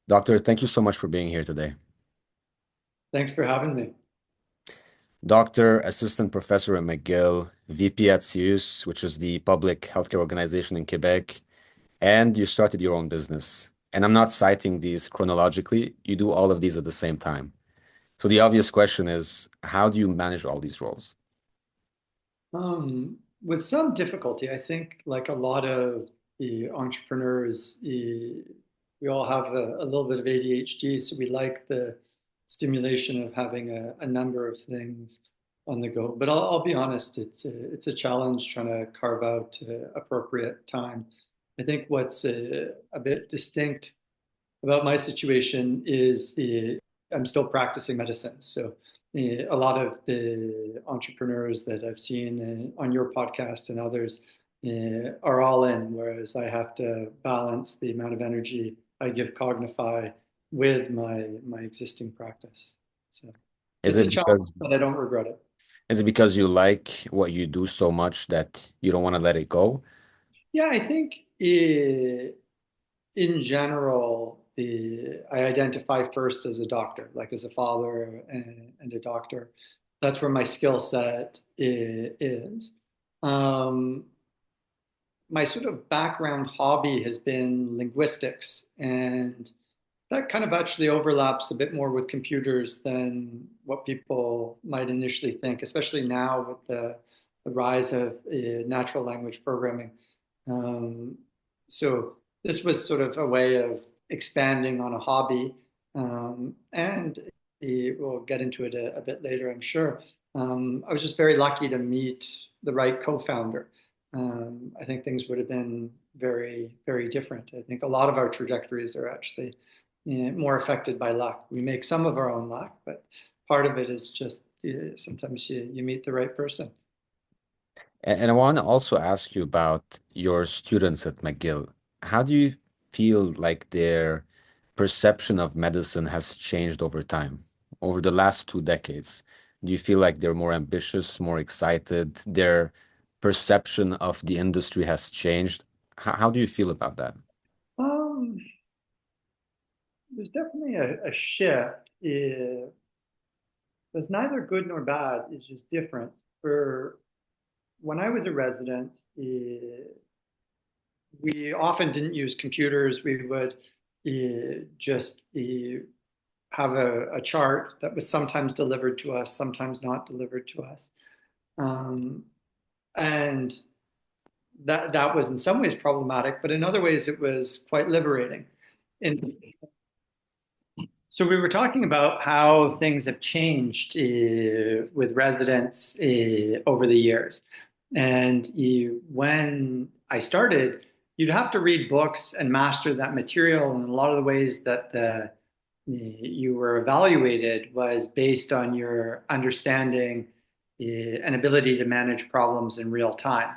Doctor, thank you so much for being here today. Thanks for having me. Doctor, Assistant Professor at McGill, VP at CIUS, which is the public healthcare organization in Quebec, and you started your own business. And I'm not citing these chronologically, you do all of these at the same time. So the obvious question is, how do you manage all these roles? With some difficulty, I think, like a lot of the entrepreneurs, we all have a little bit of ADHD, so we like the stimulation of having a number of things on the go. But I'll be honest, it's a challenge trying to carve out appropriate time. I think what's a bit distinct about my situation is I'm still practicing medicine. So a lot of the entrepreneurs that I've seen on your podcast and others are all in, whereas I have to balance the amount of energy I give Cognify with my existing practice. So Is it's a it challenge, because but I don't regret it. is it because you like what you do so much that you don't want to let it go? Yeah, I think in general, I identify first as a doctor, like as a father and a doctor. That's where my skill set is. Um, my sort of background hobby has been linguistics, and that kind of actually overlaps a bit more with computers than what people might initially think, especially now with the rise of natural language programming. Um, so this was sort of a way of expanding on a hobby, and we'll get into it a bit later, I'm sure. I was just very lucky to meet the right co-founder. I think things would have been very, very different. I think a lot of our trajectories are actually more affected by luck. We make some of our own luck, but part of it is just sometimes you meet the right person. And I want to also ask you about your students at McGill. How do you feel like their perception of medicine has changed over time, over the last 2 decades? Do you feel like they're more ambitious, more excited? Their perception of the industry has changed. How do you feel about that? Um, there's definitely a shift. It's neither good nor bad. It's just different. For when I was a resident, we often didn't use computers. We would just have a chart that was sometimes delivered to us, sometimes not delivered to us. Um, and that was in some ways problematic, but in other ways it was quite liberating. And so we were talking about how things have changed with residents over the years. And when I started, you'd have to read books and master that material. And a lot of the ways that you were evaluated was based on your understanding and ability to manage problems in real time.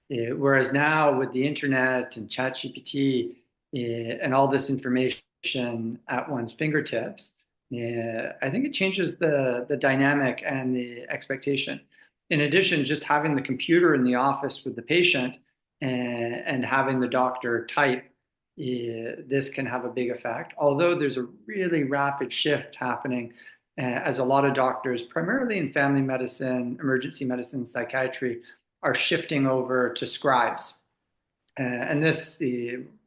Whereas now with the internet and ChatGPT and all this information at one's fingertips, I think it changes the dynamic and the expectation. In addition, just having the computer in the office with the patient and having the doctor type, this can have a big effect. Although there's a really rapid shift happening as a lot of doctors, primarily in family medicine, emergency medicine, psychiatry, are shifting over to scribes. And this,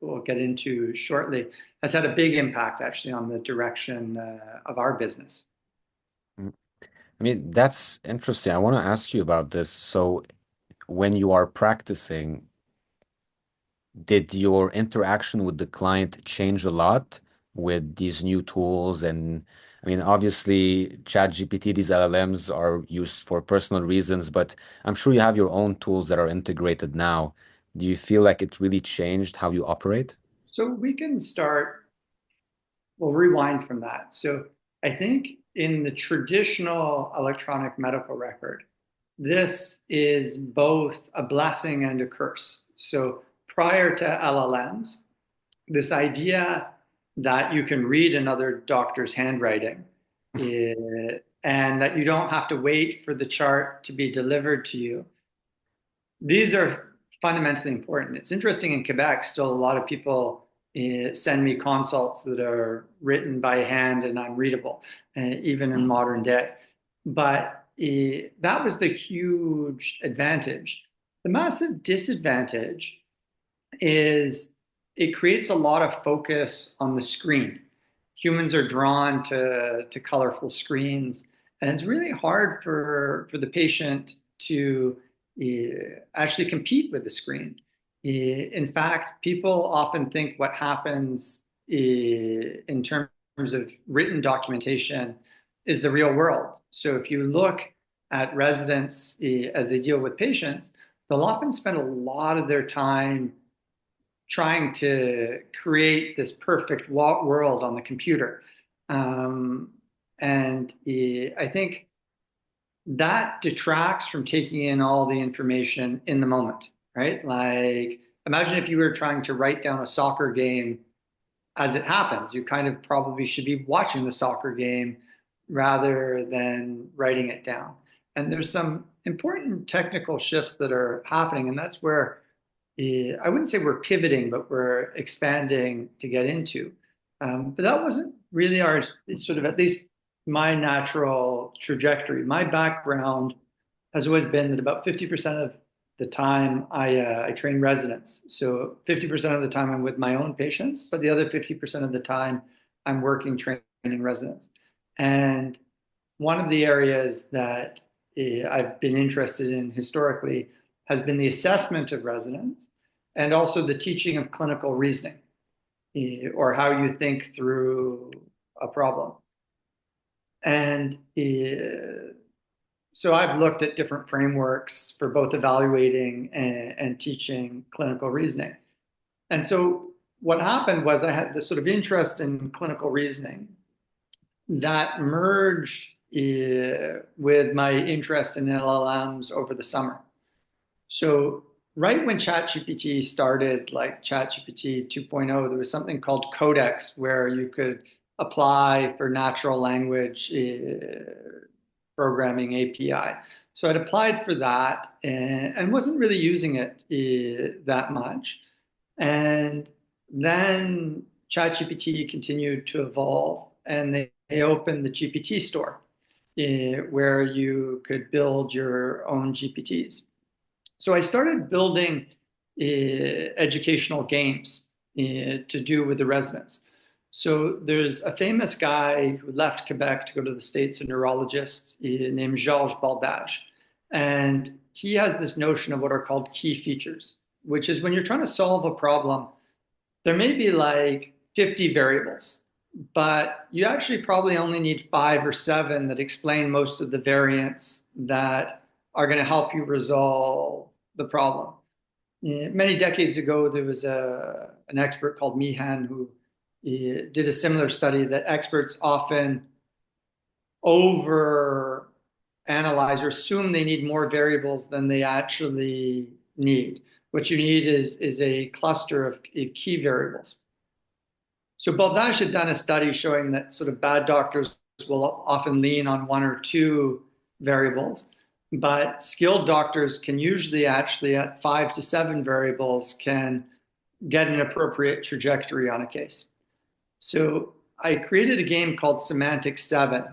we'll get into shortly, has had a big impact actually on the direction of our business. Mm. I mean, that's interesting. I want to ask you about this. So, when you are practicing, did your interaction with the client change a lot with these new tools? And I mean, obviously, ChatGPT, these LLMs are used for personal reasons, but I'm sure you have your own tools that are integrated now. Do you feel like it really changed how you operate? So we can start, we'll rewind from that. So I think in the traditional electronic medical record, this is both a blessing and a curse. So prior to LLMs, this idea that you can read another doctor's handwriting and that you don't have to wait for the chart to be delivered to you. These are fundamentally important. It's interesting in Quebec, still a lot of people send me consults that are written by hand and I'm readable, even in modern day. But that was the huge advantage. The massive disadvantage is it creates a lot of focus on the screen. Humans are drawn to colorful screens, and it's really hard for the patient to actually compete with the screen. In fact, people often think what happens in terms of written documentation is the real world. So if you look at residents as they deal with patients, they'll often spend a lot of their time trying to create this perfect world on the computer. Um, and I think that detracts from taking in all the information in the moment, right? Like, imagine if you were trying to write down a soccer game as it happens. You kind of probably should be watching the soccer game rather than writing it down. And there's some important technical shifts that are happening, and that's where I wouldn't say we're pivoting, but we're expanding to get into. But that wasn't really our sort of, at least my natural trajectory. My background has always been that about 50% of the time I train residents. So 50% of the time I'm with my own patients, but the other 50% of the time I'm working training residents. And one of the areas that I've been interested in historically has been the assessment of residents and also the teaching of clinical reasoning, or how you think through a problem. And so I've looked at different frameworks for both evaluating and teaching clinical reasoning. And so what happened was I had this sort of interest in clinical reasoning that merged with my interest in LLMs over the summer. So right when ChatGPT started, like ChatGPT 2.0, there was something called Codex where you could apply for natural language programming API. So I'd applied for that and wasn't really using it that much. And then ChatGPT continued to evolve, and they opened the GPT store where you could build your own GPTs. So I started building educational games to do with the residents. So there's a famous guy who left Quebec to go to the States, a neurologist named Georges Baldage. And he has this notion of what are called key features, which is when you're trying to solve a problem, there may be like 50 variables, but you actually probably only need 5 or 7 that explain most of the variants that are going to help you resolve the problem. Many decades ago, there was an expert called Meehan who did a similar study that experts often over analyze or assume they need more variables than they actually need. What you need is a cluster of key variables. So Baldage had done a study showing that sort of bad doctors will often lean on 1 or 2 variables, but skilled doctors can usually actually at 5 to 7 variables can get an appropriate trajectory on a case. So I created a game called Semantic 7,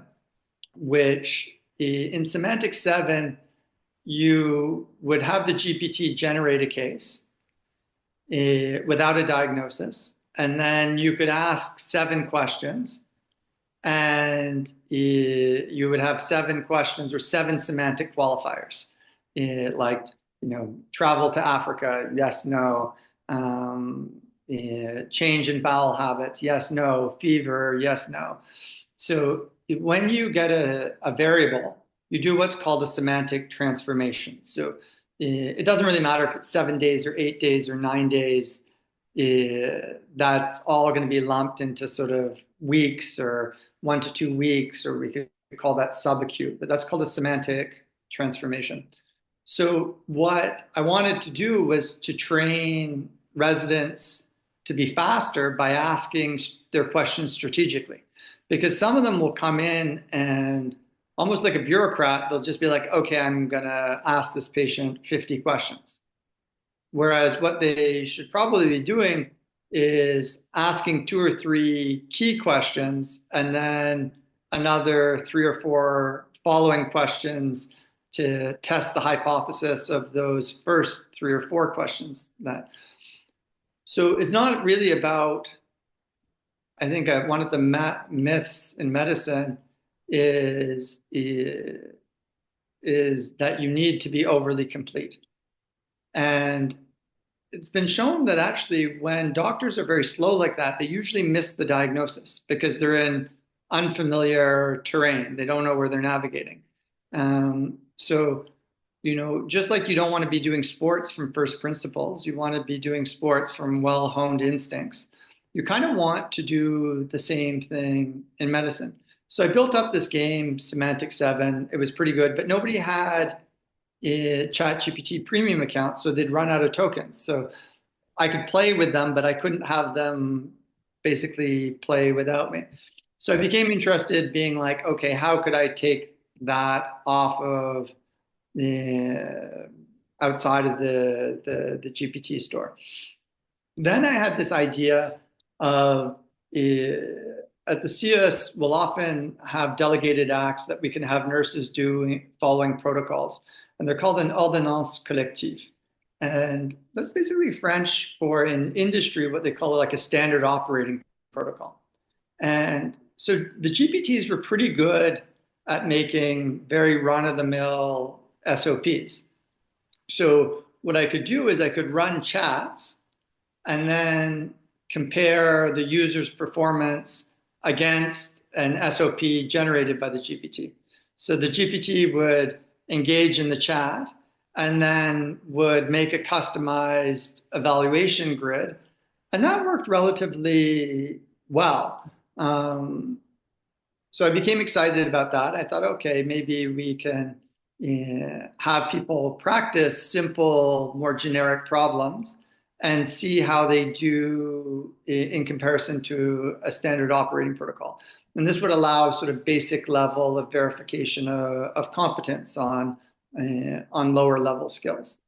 which in Semantic 7, you would have the GPT generate a case without a diagnosis. And then you could ask 7 questions, and you would have 7 questions or 7 semantic qualifiers, like, travel to Africa, yes, no, change in bowel habits, yes, no, fever, yes, no. So when you get a variable, you do what's called a semantic transformation. So it doesn't really matter if it's 7 days or 8 days or 9 days. That's all going to be lumped into sort of weeks or 1 to 2 weeks, or we could call that subacute, but that's called a semantic transformation. So what I wanted to do was to train residents to be faster by asking their questions strategically, because some of them will come in and almost like a bureaucrat, they'll just be like, okay, I'm going to ask this patient 50 questions. Whereas what they should probably be doing is asking two or three key questions and then another three or four following questions to test the hypothesis of those first three or four questions. That so it's not really about, I think one of the myths in medicine is that you need to be overly complete. And it's been shown that actually when doctors are very slow like that, they usually miss the diagnosis because they're in unfamiliar terrain. They don't know where they're navigating. So, just like you don't want to be doing sports from first principles, you want to be doing sports from well-honed instincts. You kind of want to do the same thing in medicine. So I built up this game, Semantic 7. It was pretty good, but nobody had a ChatGPT premium account, so they'd run out of tokens. So I could play with them, but I couldn't have them basically play without me. So I became interested, being like, okay, how could I take that off of the outside of the GPT store? Then I had this idea of at the CS, we'll often have delegated acts that we can have nurses do following protocols, and they're called an ordonnance collective. And that's basically French for in industry what they call like a standard operating protocol. And so the GPTs were pretty good at making very run-of-the-mill SOPs. So what I could do is I could run chats and then compare the user's performance against an SOP generated by the GPT. So the GPT would engage in the chat and then would make a customized evaluation grid. And that worked relatively well. So I became excited about that. I thought, okay, maybe we can have people practice simple, more generic problems and see how they do in comparison to a standard operating protocol. And this would allow sort of basic level of verification of competence on lower level skills.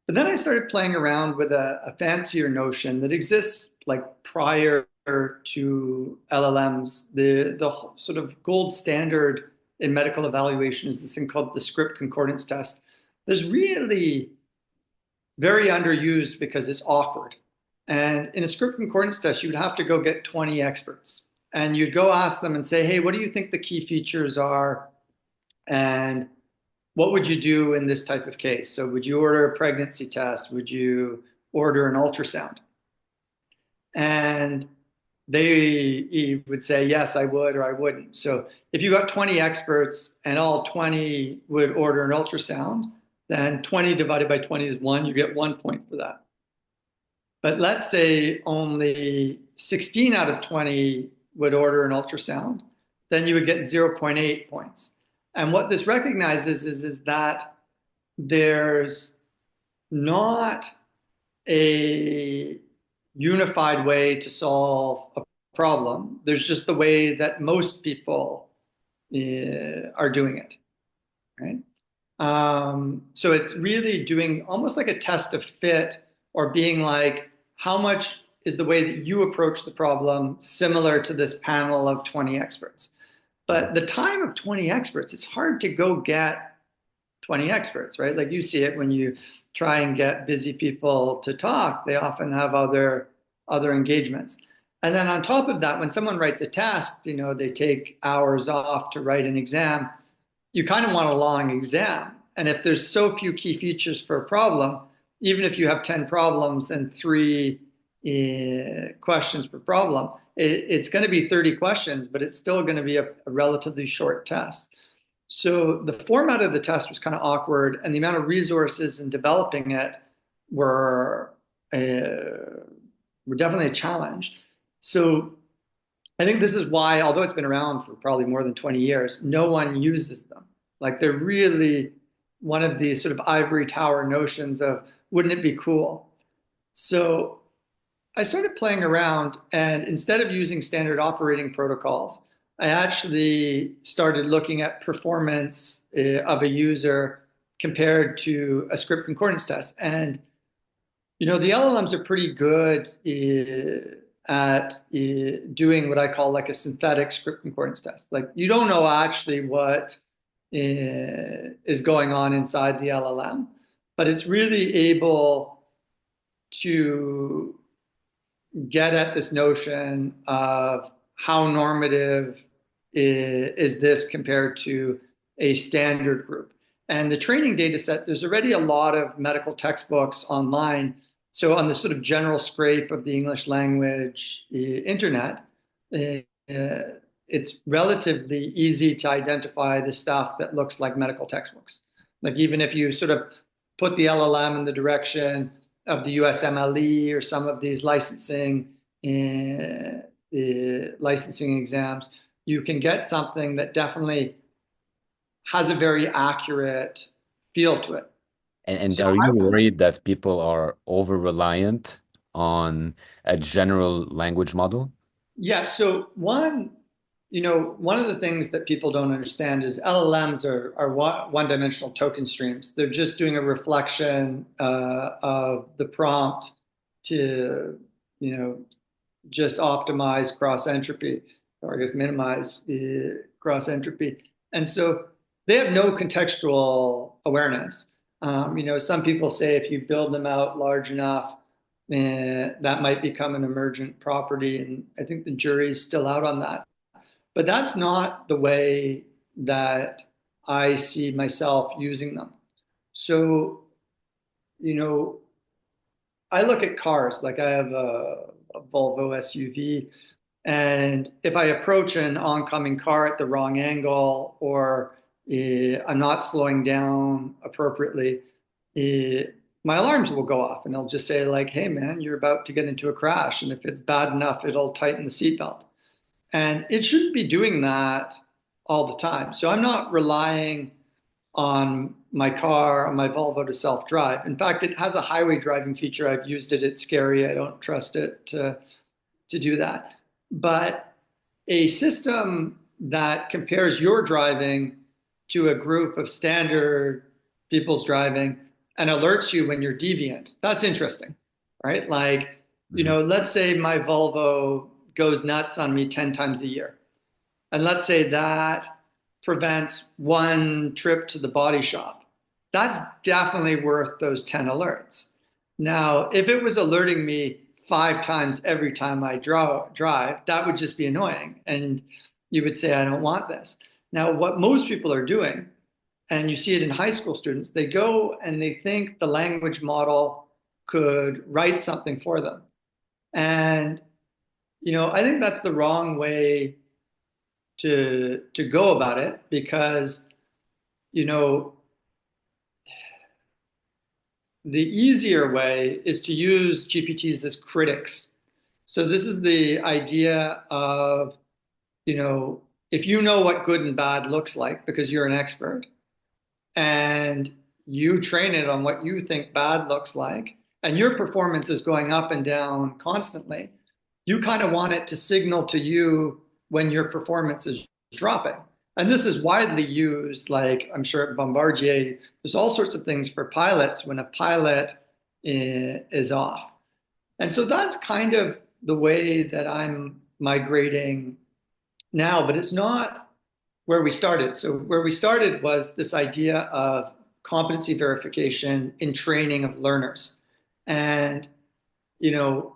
But then I started playing around with a fancier notion that exists like prior to LLMs. The sort of gold standard in medical evaluation is this thing called the script concordance test. There's really very underused because it's awkward. And in a script concordance test, you would have to go get 20 experts. And you'd go ask them and say, hey, what do you think the key features are? And what would you do in this type of case? So would you order a pregnancy test? Would you order an ultrasound? And they would say, yes, I would, or I wouldn't. So if you got 20 experts and all 20 would order an ultrasound, then 20 divided by 20 is 1. You get 1 point for that. But let's say only 16 out of 20 would order an ultrasound, then you would get 0.8 points. And what this recognizes is that there's not a unified way to solve a problem. There's just the way that most people are doing it, right? So it's really doing almost like a test of fit, or being like, how much is the way that you approach the problem similar to this panel of 20 experts? But the time of 20 experts, it's hard to go get 20 experts, right? Like you see it when you try and get busy people to talk, they often have other engagements. And then on top of that, when someone writes a test, they take hours off to write an exam. You kind of want a long exam. And if there's so few key features for a problem, even if you have 10 problems and 3 questions per problem, it's going to be 30 questions, but it's still going to be a relatively short test. So the format of the test was kind of awkward, and the amount of resources in developing it were definitely a challenge. So I think this is why, although it's been around for probably more than 20 years, no one uses them. Like they're really one of these sort of ivory tower notions of, wouldn't it be cool? So I started playing around, and instead of using standard operating protocols, I actually started looking at performance of a user compared to a script concordance test. And The LLMs are pretty good at doing what I call like a synthetic script concordance test. Like you don't know actually what is going on inside the LLM, but it's really able to get at this notion of how normative is this compared to a standard group. And the training data set, there's already a lot of medical textbooks online. So on the sort of general scrape of the English language internet, it's relatively easy to identify the stuff that looks like medical textbooks. Like even if you sort of put the LLM in the direction of the USMLE or some of these licensing exams, you can get something that definitely has a very accurate feel to it. And So are you worried that people are over reliant on a general language model? yeah, so one of the things that people don't understand is LLMs are one-dimensional token streams. They're just doing a reflection of the prompt to, just optimize cross entropy, or I guess minimize cross entropy. And so they have no contextual awareness. Some people say if you build them out large enough, that might become an emergent property. And I think the jury's still out on that. But that's not the way that I see myself using them. So, you know, I look at cars, like I have a Volvo SUV, and if I approach an oncoming car at the wrong angle or I'm not slowing down appropriately, eh, my alarms will go off and they'll just say like, "Hey man, you're about to get into a crash." And if it's bad enough, it'll tighten the seatbelt. And it shouldn't be doing that all the time. So I'm not relying on my car, on my Volvo to self-drive. In fact, it has a highway driving feature. I've used it. It's scary. I don't trust it to do that. But a system that compares your driving to a group of standard people's driving and alerts you when you're deviant, that's interesting, right? Like, Mhm. let's say my Volvo goes nuts on me 10 times a year. And let's say that prevents one trip to the body shop. That's definitely worth those 10 alerts. Now, if it was alerting me 5 times every time I drive, that would just be annoying. And you would say, I don't want this. Now, what most people are doing, and you see it in high school students, they go and they think the language model could write something for them. And, I think that's the wrong way to go about it because, you know, the easier way is to use GPTs as critics. So this is the idea of, if you know what good and bad looks like because you're an expert and you train it on what you think bad looks like, and your performance is going up and down constantly, you kind of want it to signal to you when your performance is dropping. And this is widely used, like I'm sure at Bombardier, there's all sorts of things for pilots when a pilot is off. And so that's kind of the way that I'm migrating now, but it's not where we started. So where we started was this idea of competency verification in training of learners. And, you know,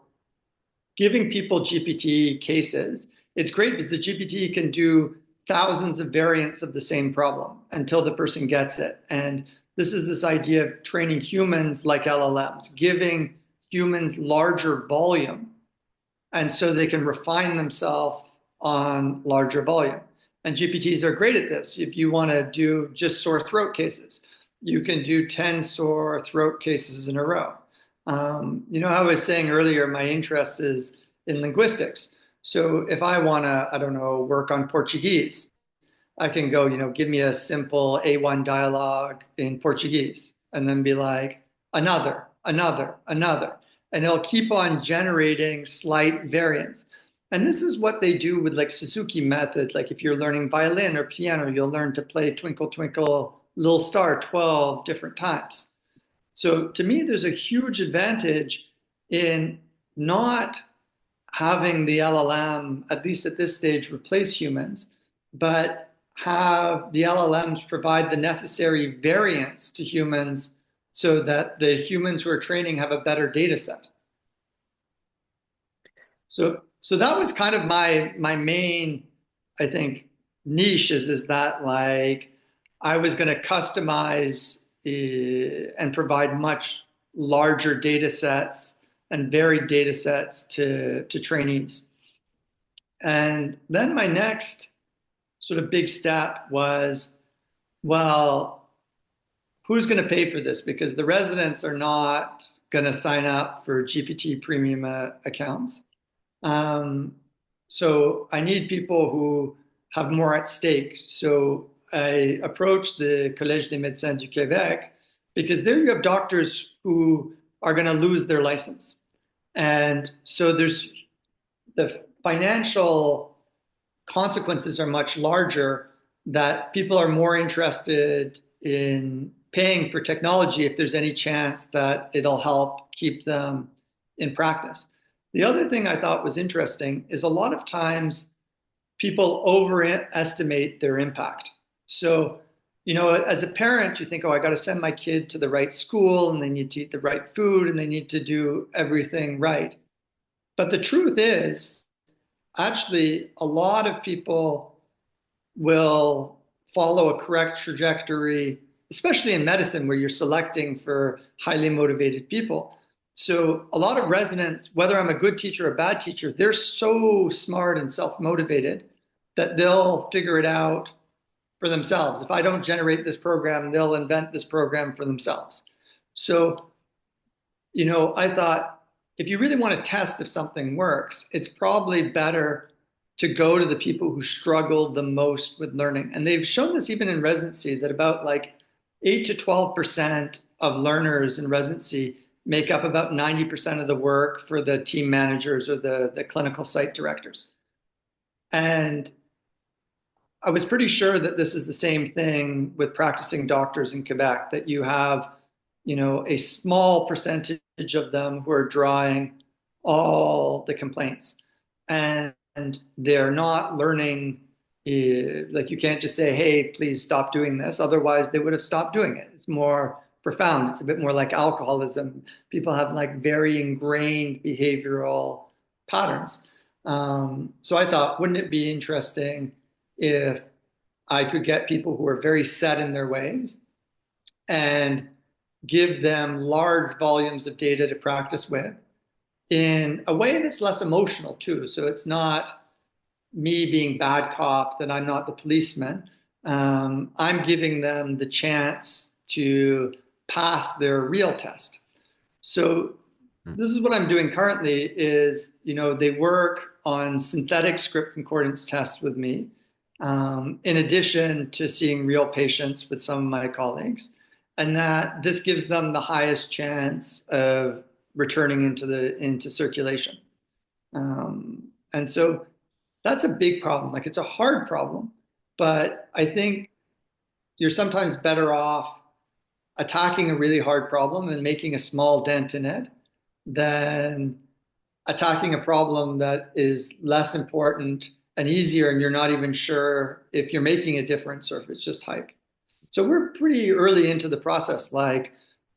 giving people GPT cases, it's great because the GPT can do thousands of variants of the same problem until the person gets it. And this idea of training humans like LLMs, giving humans larger volume. And so they can refine themselves on larger volume. And GPTs are great at this. If you want to do just sore throat cases, you can do 10 sore throat cases in a row. I was saying earlier, my interest is in linguistics. So if I want to, I don't know, work on Portuguese, I can go, give me a simple A1 dialogue in Portuguese and then be like, another, another, another. And it'll keep on generating slight variants. And this is what they do with like Suzuki method. Like if you're learning violin or piano, you'll learn to play Twinkle, Twinkle, Little Star 12 different times. So to me, there's a huge advantage in not having the LLM, at least at this stage, replace humans, but have the LLMs provide the necessary variance to humans so that the humans who are training have a better data set. So that was kind of my main, I think, niche is that like I was going to customize and provide much larger data sets and varied data sets to trainees. And then my next sort of big step was, well, who's going to pay for this? Because the residents are not going to sign up for GPT premium accounts. Um, so I need people who have more at stake. So I approached the Collège des médecins du Québec because there you have doctors who are going to lose their license. And so there's the financial consequences are much larger, that people are more interested in paying for technology if there's any chance that it'll help keep them in practice. The other thing I thought was interesting is a lot of times people overestimate their impact. So, as a parent, you think, oh, I got to send my kid to the right school and they need to eat the right food and they need to do everything right. But the truth is, actually, a lot of people will follow a correct trajectory, especially in medicine where you're selecting for highly motivated people. So a lot of residents, whether I'm a good teacher or a bad teacher, they're so smart and self-motivated that they'll figure it out for themselves. If I don't generate this program, they'll invent this program for themselves. So, I thought if you really want to test if something works, it's probably better to go to the people who struggle the most with learning. And they've shown this even in residency that about like 8 to 12% of learners in residency make up about 90% of the work for the team managers or the clinical site directors. And I was pretty sure that this is the same thing with practicing doctors in Quebec, that you have, a small percentage of them who are drawing all the complaints. And they're not learning, like you can't just say, hey, please stop doing this. Otherwise, they would have stopped doing it. It's more profound. It's a bit more like alcoholism. People have like very ingrained behavioral patterns. So I thought, wouldn't it be interesting if I could get people who are very set in their ways and give them large volumes of data to practice with in a way that's less emotional too. So it's not me being bad cop, that I'm not the policeman. I'm giving them the chance to pass their real test. So this is what I'm doing currently is, they work on synthetic script concordance tests with me, in addition to seeing real patients with some of my colleagues. And that this gives them the highest chance of returning into circulation. And so that's a big problem. Like it's a hard problem, but I think you're sometimes better off attacking a really hard problem and making a small dent in it than attacking a problem that is less important and easier and you're not even sure if you're making a difference or if it's just hype. So we're pretty early into the process. Like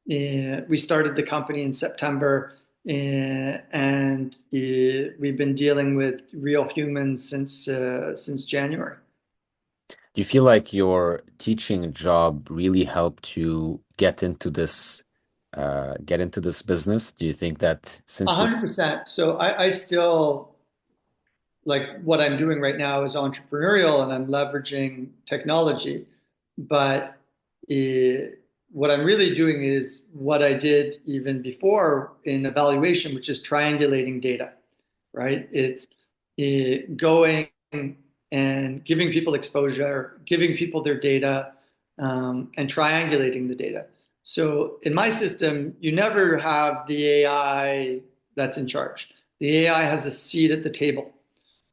we started the company in September, and we've been dealing with real humans since January. Do you feel like your teaching job really helped you get into this business? Do you think that since you 100%. So I still like what I'm doing right now is entrepreneurial and I'm leveraging technology, but what I'm really doing is what I did even before in evaluation, which is triangulating data, right? It's going and giving people exposure, giving people their data, and triangulating the data. So in my system, you never have the AI that's in charge. The AI has a seat at the table.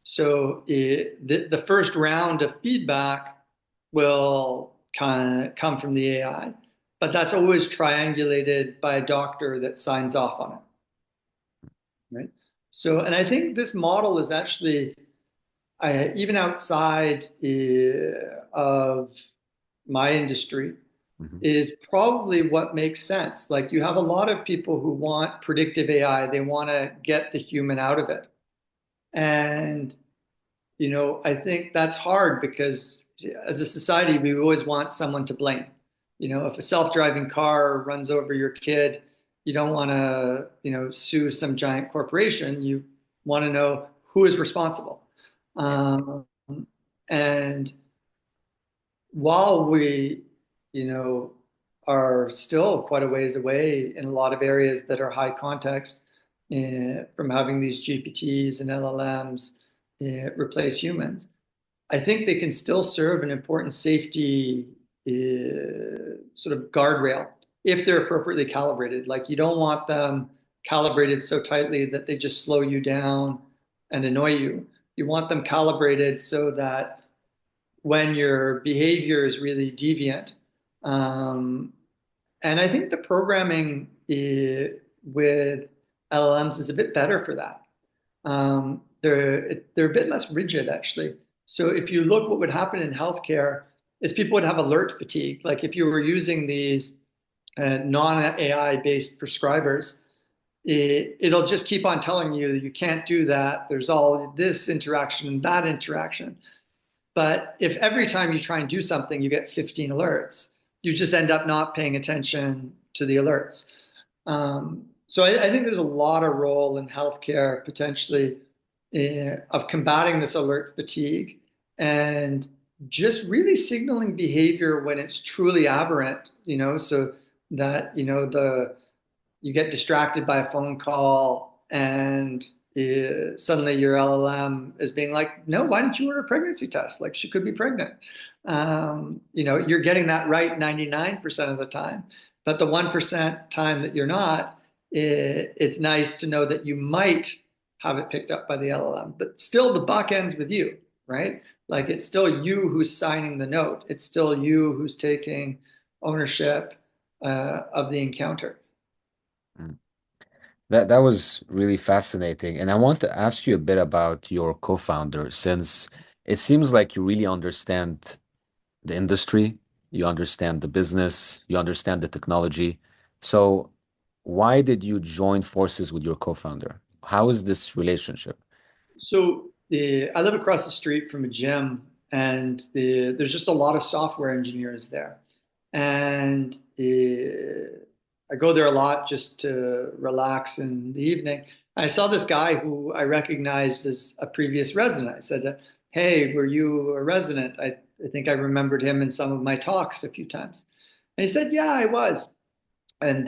So the first round of feedback will kind of come from the AI. but that's always triangulated by a doctor that signs off on it, right? So, and I think this model is actually even outside of my industry Hmm. is probably what makes sense. Like you have a lot of people who want predictive AI, they want to get the human out of it. And, I think that's hard because as a society, we always want someone to blame. If a self-driving car runs over your kid, you don't want to, sue some giant corporation. You want to know who is responsible. Yeah. Um, and while we, you know, are still quite a ways away in a lot of areas that are high context from having these GPTs and LLMs replace humans, I think they can still serve an important safety sort of guardrail if they're appropriately calibrated. Like you don't want them calibrated so tightly that they just slow you down and annoy you. You want them calibrated so that when your behavior is really deviant. Um, and I think the programming with LLMs is a bit better for that. They're a bit less rigid, actually. So if you look, what would happen in healthcare is people would have alert fatigue. Like if you were using these non-AI based prescribers, it'll just keep on telling you that you can't do that. There's all this interaction and that interaction. But if every time you try and do something, you get 15 alerts, you just end up not paying attention to the alerts. So I think there's a lot of role in healthcare potentially of combating this alert fatigue and just really signaling behavior when it's truly aberrant, so that, you get distracted by a phone call and suddenly your LLM is being like, no, why didn't you order a pregnancy test? Like she could be pregnant. You're getting that right 99% of the time, but the 1% time that you're not, it's nice to know that you might have it picked up by the LLM, but still the buck ends with you, right? Like it's still you who's signing the note. It's still you who's taking ownership of the encounter. Mm. That was really fascinating. And I want to ask you a bit about your co-founder, since it seems like you really understand the industry, you understand the business, you understand the technology. So why did you join forces with your co-founder? How is this relationship? So I live across the street from a gym, and there's just a lot of software engineers there. And I go there a lot just to relax in the evening. I saw this guy who I recognized as a previous resident. I said, "Hey, were you a resident?" I think I remembered him in some of my talks a few times. And he said, "Yeah, I was." And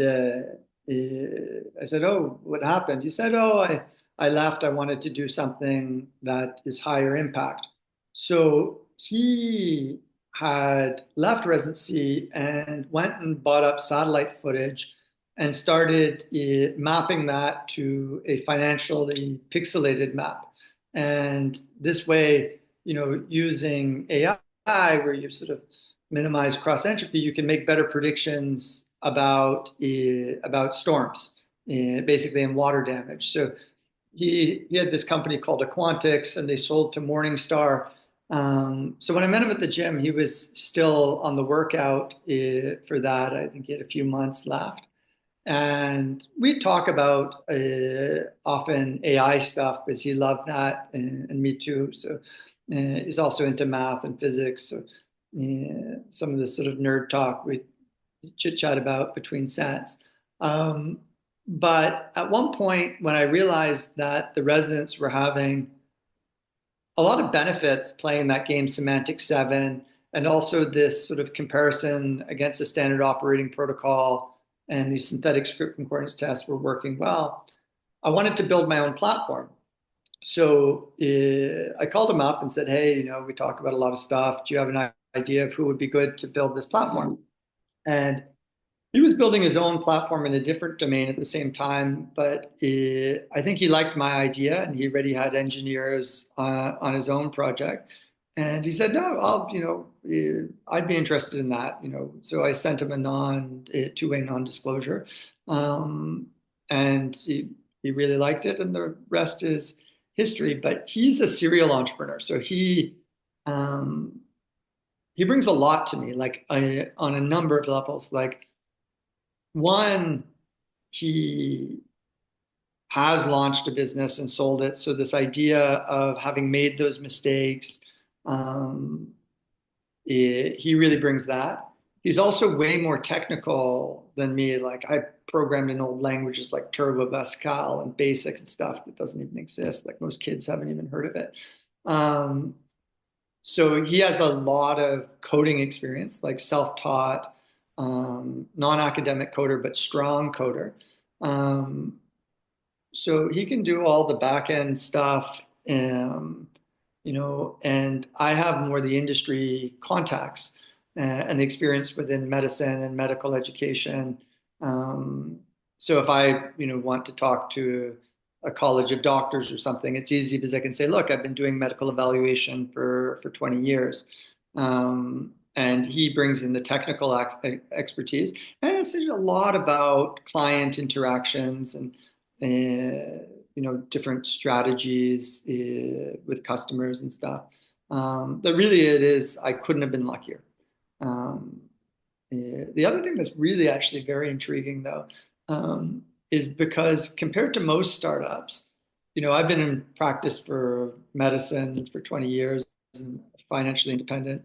I said, "Oh, what happened?" He said, "Oh, I left. I wanted to do something that is higher impact." So he had left residency and went and bought up satellite footage and started mapping that to a financially pixelated map. And this way, using AI, where you sort of minimize cross entropy, you can make better predictions about storms, basically in water damage. So he had this company called Aquantix, and they sold to Morningstar. So when I met him at the gym, he was still on the workout for that. I think he had a few months left. And we talk about often AI stuff because he loved that, and me too. So he's also into math and physics. So some of the sort of nerd talk we chit chat about between sets. But at one point, when I realized that the residents were having a lot of benefits playing that game Semantic 7, and also this sort of comparison against the standard operating protocol and these synthetic script concordance tests were working well, I wanted to build my own platform. So I called him up and said, "Hey, we talk about a lot of stuff. Do you have an idea of who would be good to build this platform?" And he was building his own platform in a different domain at the same time, but I think he liked my idea, and he already had engineers on his own project. And he said, no, I'd be interested in that, So I sent him a two-way non-disclosure. Um, and he really liked it, and the rest is history. But he's a serial entrepreneur. So um, he brings a lot to me, on a number of levels. Like one, he has launched a business and sold it. So this idea of having made those mistakes, um, he really brings that. He's also way more technical than me. Like I programmed in old languages like Turbo, Pascal, and Basic and stuff that doesn't even exist. Like most kids haven't even heard of it. Um, so he has a lot of coding experience, like self-taught, non-academic coder, but strong coder. Um, so he can do all the back end stuff, and I have more the industry contacts and the experience within medicine and medical education. Um, so if I, want to talk to a college of doctors or something, it's easy because I can say, look, I've been doing medical evaluation for 20 years. And he brings in the technical expertise. And it's a lot about client interactions and different strategies with customers and stuff. That really it is, I couldn't have been luckier. Um, the other thing that's really actually very intriguing though, is because compared to most startups, I've been in practice for medicine for 20 years and financially independent.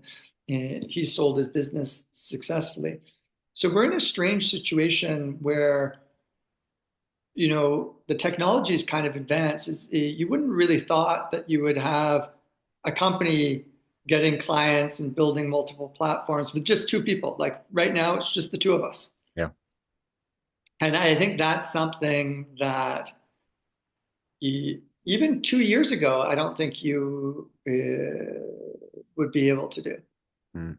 And he sold his business successfully. So we're in a strange situation where the technology is kind of advanced. You wouldn't really thought that you would have a company getting clients and building multiple platforms with just two people. Like right now, it's just the two of us. Yeah. And I think that's something that even 2 years ago, I don't think you would be able to do. Mm.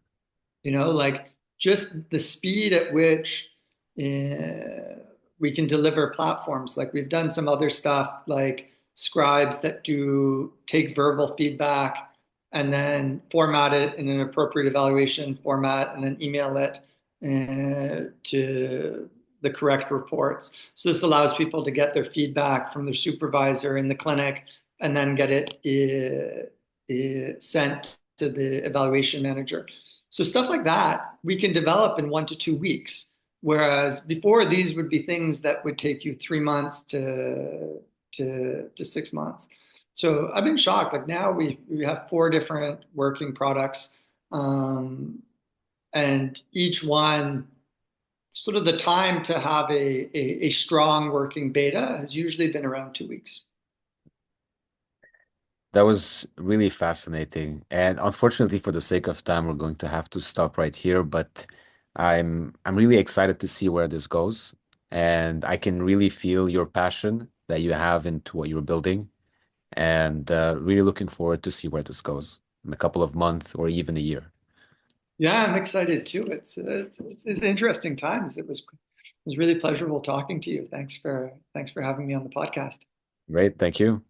Like just the speed at which we can deliver platforms. Like we've done some other stuff like scribes that do take verbal feedback and then format it in an appropriate evaluation format and then email it to the correct reports. So this allows people to get their feedback from their supervisor in the clinic and then get it sent to the evaluation manager. So stuff like that we can develop in 1 to 2 weeks. Whereas before these would be things that would take you 3 months to 6 months. So I've been shocked. Like now we have 4 different working products, and each one sort of the time to have a strong working beta has usually been around 2 weeks. That was really fascinating. And unfortunately, for the sake of time, we're going to have to stop right here. But I'm really excited to see where this goes. And I can really feel your passion that you have into what you're building. And really looking forward to see where this goes in a couple of months or even a year. Yeah, I'm excited too. It's interesting times. It was really pleasurable talking to you. Thanks for having me on the podcast. Great. Thank you.